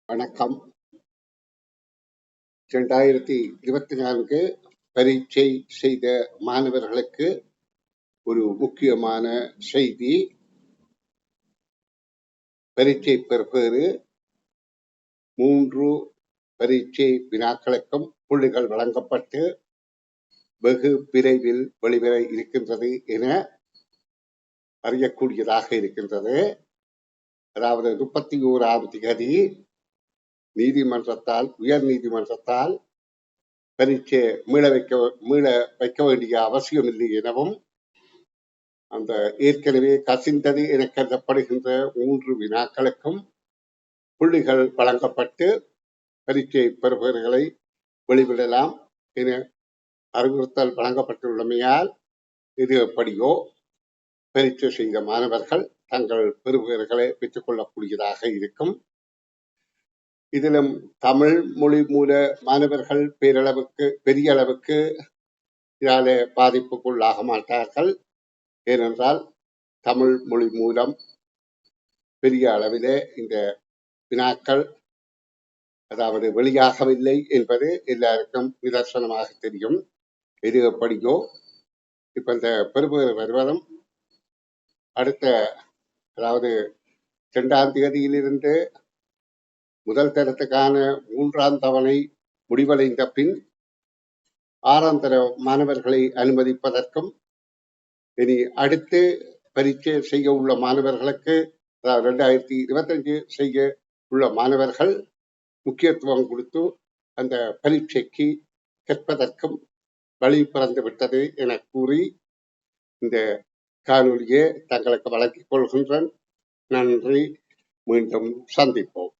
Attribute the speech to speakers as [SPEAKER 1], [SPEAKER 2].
[SPEAKER 1] வணக்கம். 2024 பரீட்சை செய்த மாணவர்களுக்கு ஒரு முக்கியமான செய்தி. பரீட்சை பெறுபேறு 3 பரீட்சை வினாக்களுக்கும் புள்ளிகள் வழங்கப்பட்டு வெகு விரைவில் வெளிவர இருக்கின்றது என அறியக்கூடியதாக இருக்கின்றது. அதாவது 31ஆம் தேதி நீதிமன்றத்தால், உயர் நீதிமன்றத்தால் பரீட்சை மீள வைக்க வேண்டிய அவசியம் இல்லை எனவும், அந்த ஏற்கனவே கசிந்தது என கருதப்படுகின்ற 3 வினாக்களுக்கும் புள்ளிகள் வழங்கப்பட்டு பரீட்சை பெறுபவர்களை வெளிவிடலாம் என அறிவுறுத்தல் வழங்கப்பட்டுள்ளமையால் இது எப்படியோ பரீட்சை செய்த மாணவர்கள் தங்கள் பெறுபவர்களை பெற்றுக் கொள்ளக்கூடியதாக இருக்கும். இதிலும் தமிழ் மொழி மூல மாணவர்கள் பெரிய அளவுக்கு இதால பாதிப்புக்குள்ளாக மாட்டார்கள். ஏனென்றால் தமிழ் மொழி மூலம் பெரிய அளவிலே இந்த வினாக்கள் அதாவது வெளியாகவில்லை என்பது எல்லாருக்கும் நிதர்சனமாக தெரியும். இது எப்படியோ இப்ப இந்த பெறுபவர் வருவதும் அடுத்த அதாவது 2ஆம் தேதியிலிருந்து முதல் தரத்துக்கான 3ஆம் தவணை முடிவடைந்த பின் 6ஆம் தர மாணவர்களை அனுமதிப்பதற்கும், இனி அடுத்து பரீட்சை செய்ய உள்ள மாணவர்களுக்கு 2025 செய்ய உள்ள மாணவர்கள் முக்கியத்துவம் கொடுத்து அந்த பரீட்சைக்கு கற்பதற்கும் வழி பிறந்து விட்டது என கூறி இந்த காணொலியை தங்களுக்கு வழங்கிக் கொள்கின்றேன். நன்றி. மீண்டும் சந்திப்போம்.